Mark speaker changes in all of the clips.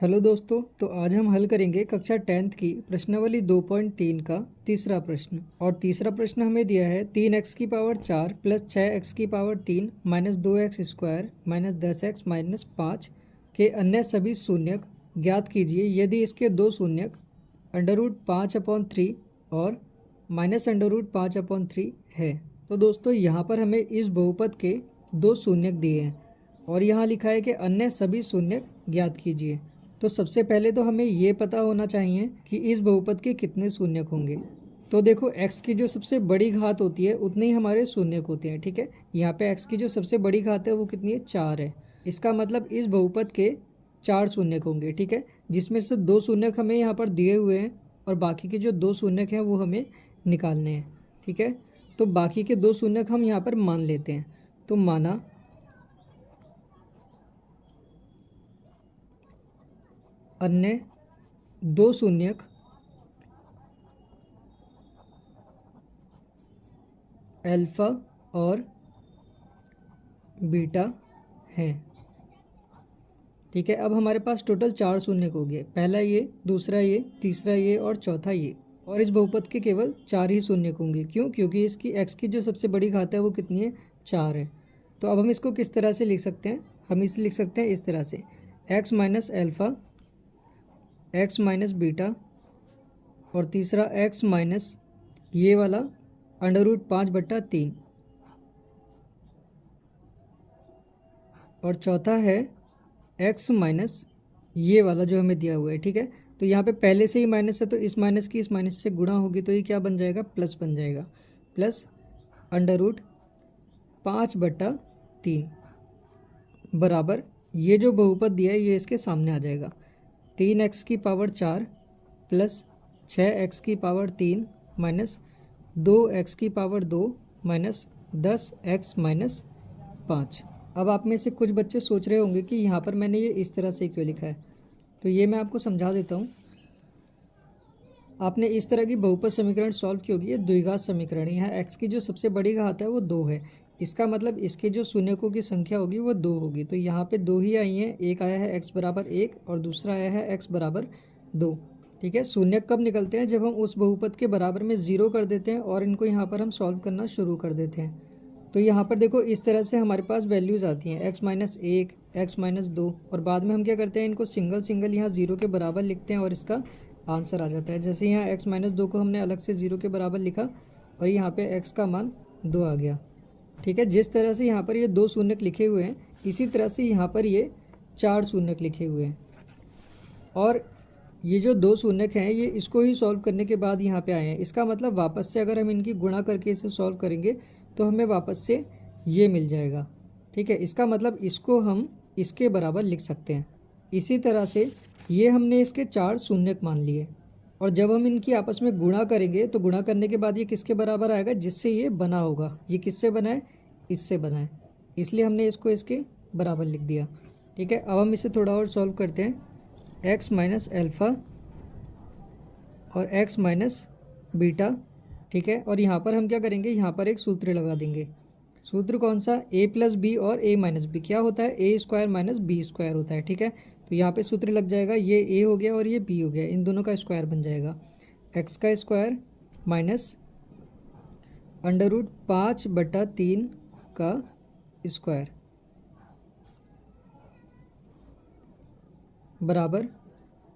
Speaker 1: Hello दोस्तों, तो आज हम हल करेंगे कक्षा 10th की प्रश्नावली 2.3 का तीसरा प्रश्न। और तीसरा प्रश्न हमें दिया है 3x की पावर 4 प्लस 6x की power 3 minus 2x square minus 10x minus 5 के अन्य सभी शून्यक ज्ञात कीजिए यदि इसके दो शून्यक √5/3 और -√5/3 है। तो दोस्तों यहाँ पर हमें इस बहुपद के दो शून्यक दिए हैं और यहाँ लिखा है कि अन्य सभी शून्यक ज्ञात कीजिए। तो सबसे पहले तो हमें ये पता होना चाहिए कि इस बहुपद के कितने शून्यक होंगे। तो देखो x की जो सबसे बड़ी घात होती है उतने ही हमारे शून्यक होते हैं। ठीक है, यहाँ पे x की जो सबसे बड़ी घात है वो कितनी है, 4 है। इसका मतलब इस बहुपद के 4 शून्यक होंगे। ठीक है, जिसमें से दो शून्यक हमें यहाँ पर दिए हुए हैं और बाकी के जो दो शून्यक हैं वो हमें निकालने हैं। ठीक है, तो बाकी के दो शून्यक हम यहाँ पर मान लेते हैं। तो माना अन्य दो शून्यक अल्फा और बीटा हैं। ठीक है, अब हमारे पास टोटल 4 शून्यक हो गए, पहला ये, दूसरा ये, तीसरा ये और चौथा ये। और इस बहुपद के केवल 4 ही शून्यक होंगे। क्यों? क्योंकि इसकी x की जो सबसे बड़ी घात है वो कितनी है, 4 है। तो अब हम इसको किस तरह से लिख सकते हैं? हम इसे लिख सकते हैं इस तरह से, x minus alpha, x minus beta और तीसरा x माइनस ये वाला √5/3 और चौथा है x माइनस ये वाला जो हमें दिया हुआ है। ठीक है, तो यहाँ पे पहले से ही माइनस है तो इस माइनस की इस माइनस से गुणा होगी तो ये क्या बन जाएगा, प्लस बन जाएगा, प्लस √5/3 बराबर ये जो बहुपद दिया है ये इसके सामने आ जाएगा। 3x की पावर 4 प्लस 6x की पावर 3 माइनस 2x की पावर 2 माइनस 10x माइनस 5। अब आप में से कुछ बच्चे सोच रहे होंगे कि यहाँ पर मैंने ये इस तरह से क्यों लिखा है, तो ये मैं आपको समझा देता हूँ। आपने इस तरह की बहुपद समीकरण सॉल्व की होगी, ये द्विघात समीकरण। यहाँ x की जो सबसे बड़ी घात है वो 2 है, इसका मतलब इसके जो शून्यकों की संख्या होगी वो 2 होगी। तो यहाँ पे 2 ही आई हैं, एक आया है x बराबर 1 और दूसरा आया है x बराबर 2। ठीक है, शून्यक कब निकलते हैं, जब हम उस बहुपद के बराबर में 0 कर देते हैं और इनको यहाँ पर हम सॉल्व करना शुरू कर देते हैं। तो यहाँ पर देखो इस तरह से हमारे पास वैल्यूज़ आती हैं, x माइनस 1, x माइनस 2 और बाद में हम क्या करते हैं, इनको सिंगल सिंगल यहाँ 0 के बराबर लिखते हैं और इसका आंसर आ जाता है। जैसे यहाँ x माइनस 2 को हमने अलग से 0 के बराबर लिखा और यहाँ पे x का मान 2 आ गया। ठीक है, जिस तरह से यहाँ पर ये 2 शून्यक लिखे हुए हैं इसी तरह से यहाँ पर ये 4 शून्यक लिखे हुए हैं। और ये जो 2 शून्यक हैं ये इसको ही सॉल्व करने के बाद यहाँ पे आए हैं। इसका मतलब वापस से अगर हम इनकी गुणा करके इसे सॉल्व करेंगे तो हमें वापस से ये मिल जाएगा। ठीक है, इसका मतलब इसको हम इसके बराबर लिख सकते हैं। इसी तरह से ये हमने इसके 4 शून्यक मान लिए और जब हम इनकी आपस में गुणा करेंगे तो गुणा करने के बाद ये किसके बराबर आएगा, जिससे ये बना होगा। ये किससे बना है, इससे बना है, इसलिए हमने इसको इसके बराबर लिख दिया। ठीक है, अब हम इसे थोड़ा और सॉल्व करते हैं। x माइनस अल्फ़ा और x माइनस बीटा। ठीक है, और यहाँ पर हम क्या करेंगे, यहाँ पर एक सूत्र लगा देंगे। सूत्र कौन सा, a प्लस बी और a माइनस बी क्या होता है, a square minus b square होता है। ठीक है, तो यहाँ पे सूत्र लग जाएगा, ये a हो गया और ये b हो गया, इन दोनों का स्क्वायर बन जाएगा x का स्क्वायर माइनस √5/3 का स्क्वायर बराबर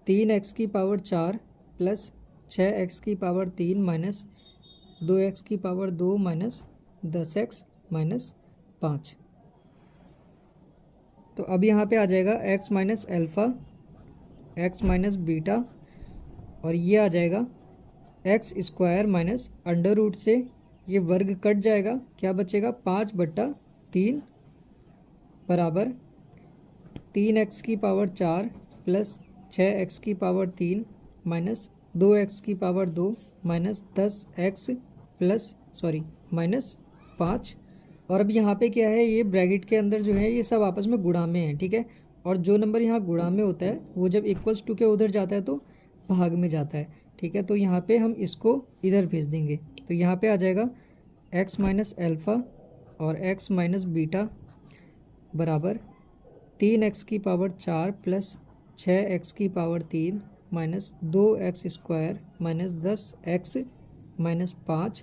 Speaker 1: 3x की पावर 4 प्लस 6x की पावर 3 माइनस 2x की पावर 2 माइनस 10x माइनस 5। तो अब यहाँ पे आ जाएगा x minus alpha, x minus beta और ये आ जाएगा x square minus under root से ये वर्ग कट जाएगा, क्या बचेगा, 5/3 बराबर 3x की पावर 4 प्लस 6x की पावर 3 माइनस 2x की पावर 2 माइनस 10x माइनस 5। और अब यहाँ पे क्या है, ये ब्रैकेट के अंदर जो है ये सब आपस में गुणा में है। ठीक है, और जो नंबर यहाँ गुणा में होता है वो जब इक्वल्स टू के उधर जाता है तो भाग में जाता है। ठीक है, तो यहाँ पे हम इसको इधर भेज देंगे तो यहाँ पे आ जाएगा x माइनस अल्फ़ा और x माइनस बीटा बराबर 3x की पावर 4 प्लस 6x की power 3 minus 2x² minus 10x minus 5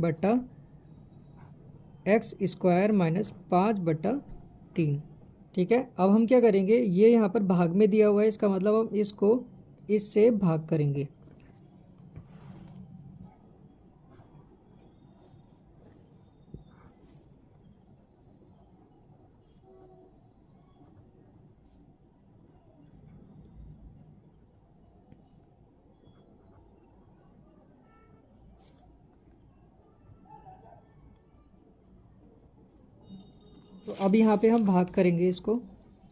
Speaker 1: बटा x² माइनस 5/3। ठीक है, अब हम क्या करेंगे, ये यहाँ पर भाग में दिया हुआ है, इसका मतलब हम इसको इससे भाग करेंगे। तो अब यहाँ पे हम भाग करेंगे इसको।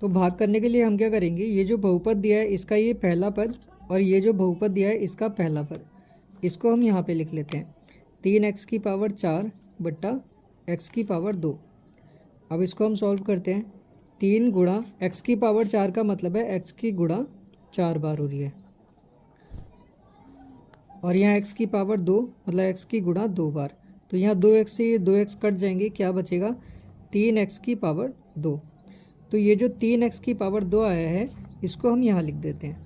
Speaker 1: तो भाग करने के लिए हम क्या करेंगे, ये जो बहुपद दिया है इसका ये पहला पद और ये जो बहुपद दिया है इसका पहला पद, इसको हम यहाँ पे लिख लेते हैं 3x की पावर 4 बट्टा x की पावर 2। अब इसको हम सॉल्व करते हैं। 3 गुणा x की पावर 4 का मतलब है x की गुणा 4 बार हो रही है, और यहाँ x की पावर 2 मतलब x की गुणा 2 बार। तो यहाँ 2x से ये 2x कट जाएंगे, क्या बचेगा 3x की पावर 2। तो ये जो 3x की पावर 2 आया है इसको हम यहाँ लिख देते हैं।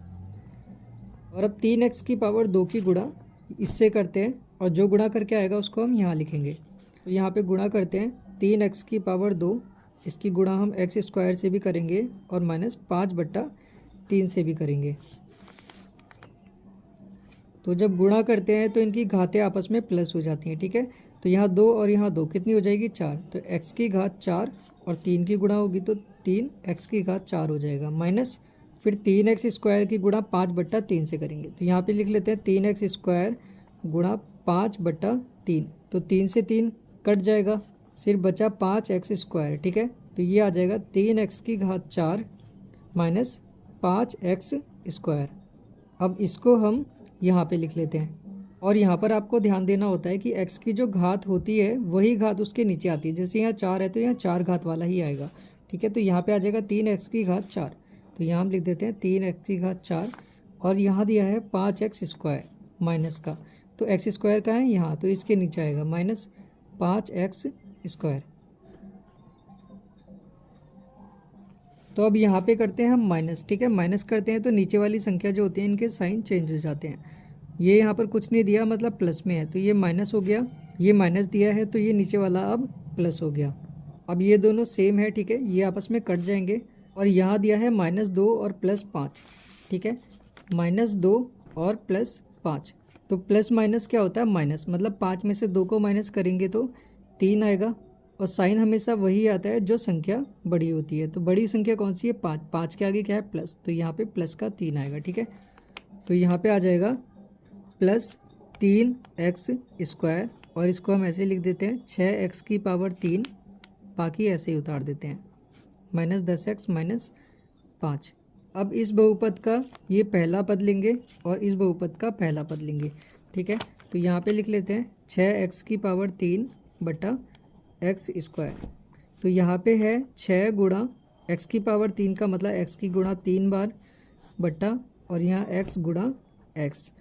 Speaker 1: और अब 3x की पावर 2 की गुणा इससे करते हैं और जो गुणा करके आएगा उसको हम यहाँ लिखेंगे। तो यहाँ पे गुणा करते हैं 3x की पावर 2, इसकी गुणा हम x² से भी करेंगे और माइनस 5/3 से भी करेंगे। तो जब गुणा करते हैं तो इनकी घातें आपस में प्लस हो जाती हैं। ठीक है, तो यहाँ 2 और यहाँ 2 कितनी हो जाएगी 4, तो x की घात 4 और 3 की गुणा होगी तो 3x की घात 4 हो जाएगा, माइनस फिर 3x² की गुणा 5/3 से करेंगे। तो यहाँ पे लिख लेते हैं 3x² गुणा 5/3, तो 3 से 3 कट जाएगा, सिर्फ बचा 5x²। ठीक है, तो ये आ जाएगा 3x की घात 4 माइनस 5x²। अब इसको हम यहाँ पे लिख लेते हैं। और यहाँ पर आपको ध्यान देना होता है कि x की जो घात होती है वही घात उसके नीचे आती है। जैसे यहाँ 4 है तो यहाँ 4 घात वाला ही आएगा। ठीक है, तो यहाँ पे आ जाएगा 3x की घात 4, तो यहाँ हम लिख देते हैं 3x की घात 4 और यहाँ दिया है 5x² माइनस का, तो x² का है यहाँ, तो इसके नीचे आएगा माइनस 5x²। तो अब यहाँ पे करते हैं हम माइनस। ठीक है, माइनस करते हैं तो नीचे वाली संख्या जो होती है इनके साइन चेंज हो जाते हैं। ये यहाँ पर कुछ नहीं दिया मतलब प्लस में है तो ये माइनस हो गया, ये माइनस दिया है तो ये नीचे वाला अब प्लस हो गया। अब ये दोनों सेम है, ठीक है, ये आपस में कट जाएंगे। और यहाँ दिया है -2 और +5। ठीक है, -2 और +5, तो प्लस माइनस क्या होता है माइनस, मतलब 5 में से 2 को माइनस करेंगे तो 3 आएगा। और साइन हमेशा वही आता है जो संख्या बड़ी होती है। तो बड़ी संख्या कौन सी है 5, 5 के आगे क्या है प्लस, तो यहाँ पे प्लस का 3 आएगा। ठीक है, तो यहाँ पे आ जाएगा +3x² और इसको हम ऐसे लिख देते हैं 6x की पावर 3, बाकी ऐसे ही उतार देते हैं -10x -5। अब इस बहुपद का ये पहला पद लेंगे और इस बहुपद का पहला पद लेंगे। ठीक है, तो यहाँ पे लिख लेते हैं 6x की पावर 3 बटा x²। तो यहाँ पे है 6 गुणा x की पावर 3 का मतलब x की गुणा 3 बार बटा, और यहाँ x गुणा x,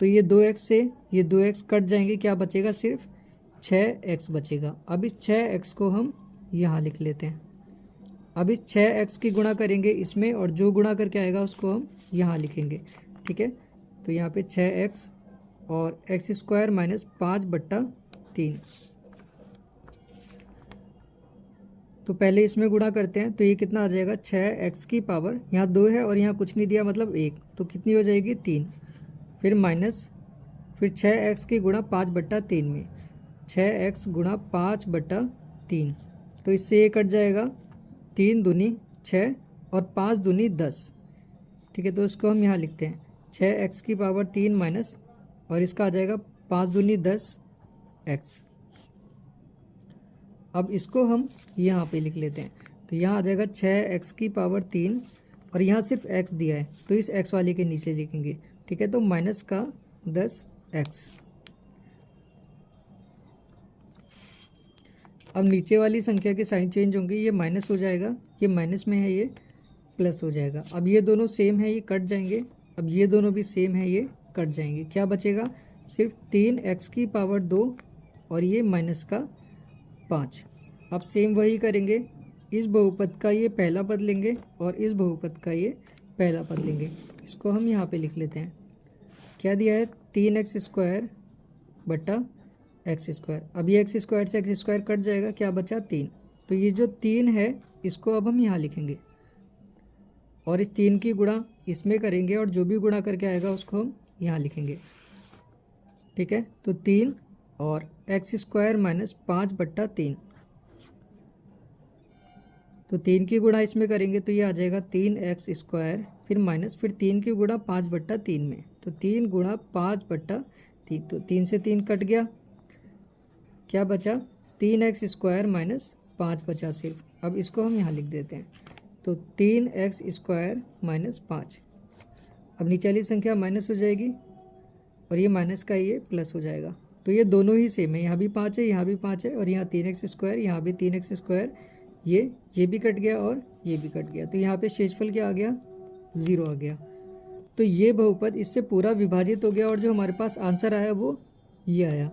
Speaker 1: तो ये 2x से ये 2x कट जाएंगे, क्या बचेगा सिर्फ 6x बचेगा। अब इस 6x को हम यहाँ लिख लेते हैं। अब इस 6x की गुणा करेंगे इसमें और जो गुणा करके आएगा उसको हम यहाँ लिखेंगे। ठीक है, तो यहाँ पे 6x और x² माइनस 5/3। तो पहले इसमें गुणा करते हैं तो ये कितना आ जाएगा 6x की पावर, यहाँ 2 है और यहाँ कुछ नहीं दिया मतलब 1, तो कितनी हो जाएगी 3, फिर माइनस फिर 6x की गुणा 5/3 में 6x गुणा 5/3, तो इससे ये कट जाएगा 3 दूनी 6 और 5 दूनी 10। ठीक है, तो इसको हम यहाँ लिखते हैं 6x की पावर 3 माइनस, और इसका आ जाएगा 5 दूनी 10x। अब इसको हम यहाँ पे लिख लेते हैं, तो यहाँ आ जाएगा 6x की पावर 3 और यहाँ सिर्फ x दिया है तो इस x वाले के नीचे लिखेंगे। ठीक है, तो माइनस का 10x। अब नीचे वाली संख्या के साइन चेंज होंगे, ये माइनस हो जाएगा, ये माइनस में है, ये प्लस हो जाएगा। अब ये दोनों सेम है, ये कट जाएंगे। अब ये दोनों भी सेम है, ये कट जाएंगे, क्या बचेगा सिर्फ 3x की पावर 2 और ये माइनस का 5। अब सेम वही करेंगे, इस बहुपद का ये पहला पद लेंगे और इस बहुपद का ये पहला पद लेंगे। इसको हम यहाँ पे लिख लेते हैं। क्या दिया है, 3x² बटा x²। अब ये x² से x² कट जाएगा, क्या बचा 3। तो ये जो 3 है इसको अब हम यहाँ लिखेंगे और इस 3 की गुणा इसमें करेंगे और जो भी गुणा करके आएगा उसको हम यहाँ लिखेंगे। ठीक है, तो 3 और x² - 5 बट्टा 3। तो 3 की गुणा इसमें करेंगे तो ये आ जाएगा 3x², फिर माइनस, फिर 3 की गुणा 5 बट्टा 3 में, तो 3 गुणा 5 बट्टा 3। तो 3 से 3 कट गया, क्या बचा 3x² - 5 बचा सिर्फ। अब इसको हम यहाँ लिख देते हैं, तो 3x² - 5। अब नीचे वाली संख्या माइनस हो जाएगी और ये माइनस का ये प्लस हो जाएगा। तो ये दोनों ही सेम है, यहाँ भी 5 है, यहाँ भी 5 है, और यहाँ 3x², यहाँ भी 3x²। ये भी कट गया और ये भी कट गया, तो यहाँ पे शेषफल क्या आ गया, 0 आ गया। तो ये बहुपद इससे पूरा विभाजित हो गया और जो हमारे पास आंसर आया वो ये आया।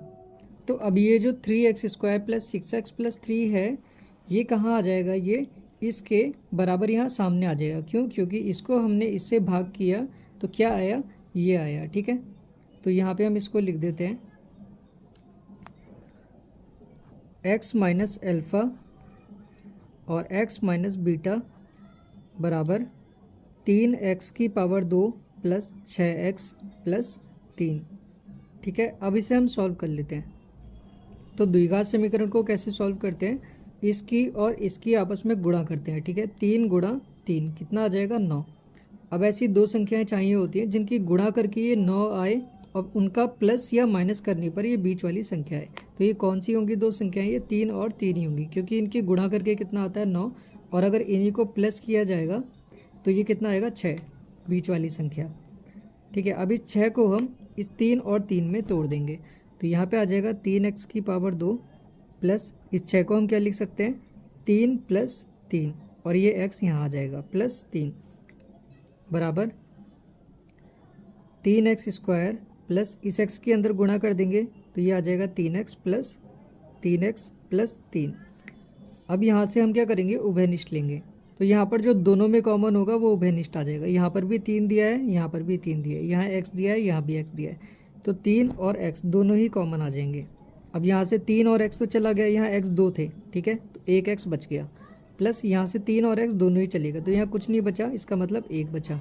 Speaker 1: तो अब ये जो 3x² + 6x + 3 है ये कहाँ आ जाएगा, ये इसके बराबर यहाँ सामने आ जाएगा। क्यों, क्योंकि इसको हमने इससे भाग किया तो क्या आया, ये आया। ठीक है, तो यहाँ पे हम इसको लिख देते हैं, x - अल्फ़ा और x - बीटा बराबर 3x² + 6x + 3। ठीक है, अब इसे हम सॉल्व कर लेते हैं। तो द्विघात समीकरण को कैसे सॉल्व करते हैं, इसकी और इसकी आपस में गुणा करते हैं। ठीक है, 3 × 3 कितना आ जाएगा, 9। अब ऐसी दो संख्याएं चाहिए होती हैं जिनकी गुणा करके ये 9 आए और उनका प्लस या माइनस करने पर ये बीच वाली संख्या है। तो ये कौन सी होंगी दो संख्याएं, ये 3 और 3 ही होंगी, क्योंकि इनकी गुणा करके कितना आता है 9, और अगर इन्हीं को प्लस किया जाएगा तो ये कितना आएगा 6, बीच वाली संख्या। ठीक है, अब इस 6 को हम इस 3 और 3 में तोड़ देंगे, तो यहाँ पे आ जाएगा 3x² प्लस इस 6 को हम क्या लिख सकते हैं, 3 + 3, और ये x यहाँ आ जाएगा +3 बराबर 3x² प्लस इस x के अंदर गुणा कर देंगे तो ये आ जाएगा 3x + 3x + 3। अब यहाँ से हम क्या करेंगे, उभयनिष्ठ लेंगे, तो यहाँ पर जो दोनों में कॉमन होगा वो उभयनिष्ठ आ जाएगा। यहाँ पर भी 3 दिया है, यहाँ पर भी 3 दिया है, यहाँ x दिया है, यहाँ भी x दिया है, तो 3 और x दोनों ही कॉमन आ जाएंगे। अब यहाँ से 3 और x तो चला गया, यहाँ x 2 थे। ठीक है, तो 1 x बच गया, प्लस यहाँ से 3 और x दोनों ही चलेगा, तो यहाँ कुछ नहीं बचा, इसका मतलब 1 बचा।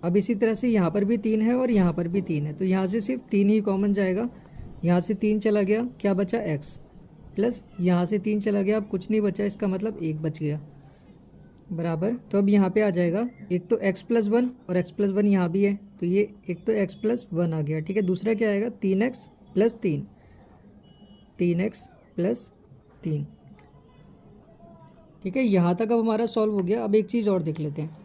Speaker 1: अब इसी तरह से यहाँ पर भी 3 है और यहाँ पर भी 3 है, तो यहाँ से सिर्फ 3 ही कॉमन जाएगा। यहाँ से 3 चला गया, क्या बचा x, प्लस यहाँ से 3 चला गया, अब कुछ नहीं बचा, इसका मतलब 1 बच गया बराबर। तो अब यहाँ पे आ जाएगा, एक तो x + 1 और x + 1 यहाँ भी है, तो ये एक तो x + 1 आ गया। ठीक है, दूसरा क्या आएगा, 3x + 3, 3x + 3। ठीक है, यहाँ तक अब हमारा सॉल्व हो गया। अब एक चीज़ और देख लेते हैं।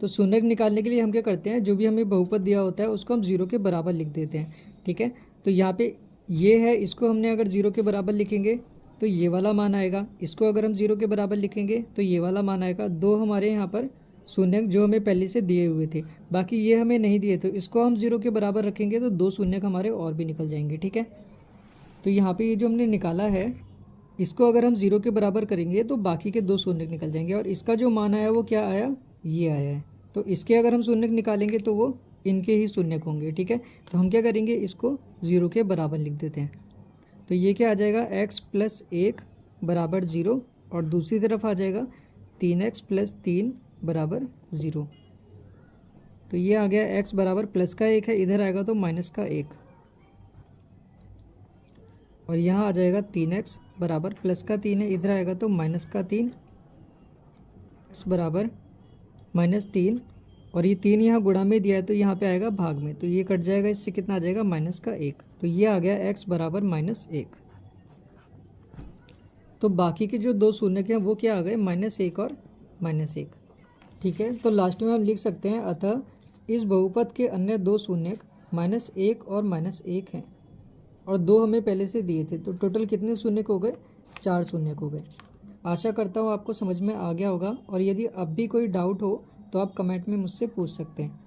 Speaker 1: तो शून्यक निकालने के लिए हम क्या करते हैं, जो भी हमें बहुपद दिया होता है उसको हम 0 के बराबर लिख देते हैं। ठीक है, तो यहाँ पे ये है, इसको हमने अगर 0 के बराबर लिखेंगे तो ये वाला मान आएगा, इसको अगर हम 0 के बराबर लिखेंगे तो ये वाला मान आएगा। दो हमारे यहाँ पर शून्यक जो हमें पहले से दिए हुए थे, बाकी ये हमें नहीं दिए, तो इसको हम 0 के बराबर रखेंगे तो 2 शून्यक हमारे और भी निकल जाएंगे। ठीक है, तो यहाँ पे ये जो हमने निकाला है इसको अगर हम 0 के बराबर करेंगे तो बाकी के 2 शून्यक निकल जाएंगे, और इसका जो मान आया वो क्या आया, ये आया है। तो इसके अगर हम शून्यक निकालेंगे तो वो इनके ही शून्यक होंगे। ठीक है, तो हम क्या करेंगे, इसको 0 के बराबर लिख देते हैं। तो ये क्या आ जाएगा, x + 1 = 0, और दूसरी तरफ आ जाएगा 3x + 3 = 0। तो ये आ गया x बराबर +1 है, इधर आएगा तो -1, और यहाँ आ जाएगा 3x बराबर +3 है, इधर आएगा तो -3, x बराबर -3, और ये 3 यहाँ गुणा में दिया है तो यहाँ पे आएगा भाग में, तो ये कट जाएगा, इससे कितना आ जाएगा -1। तो ये आ गया x बराबर -1। तो बाकी के जो 2 शून्यक हैं वो क्या आ गए, -1 और -1। ठीक है, तो लास्ट में हम लिख सकते हैं, अतः इस बहुपद के अन्य 2 शून्यक -1 और -1 हैं, और 2 हमें पहले से दिए थे, तो टोटल कितने शून्यक हो गए, 4 शून्यक हो गए। आशा करता हूँ आपको समझ में आ गया होगा, और यदि अब भी कोई डाउट हो तो आप कमेंट में मुझसे पूछ सकते हैं।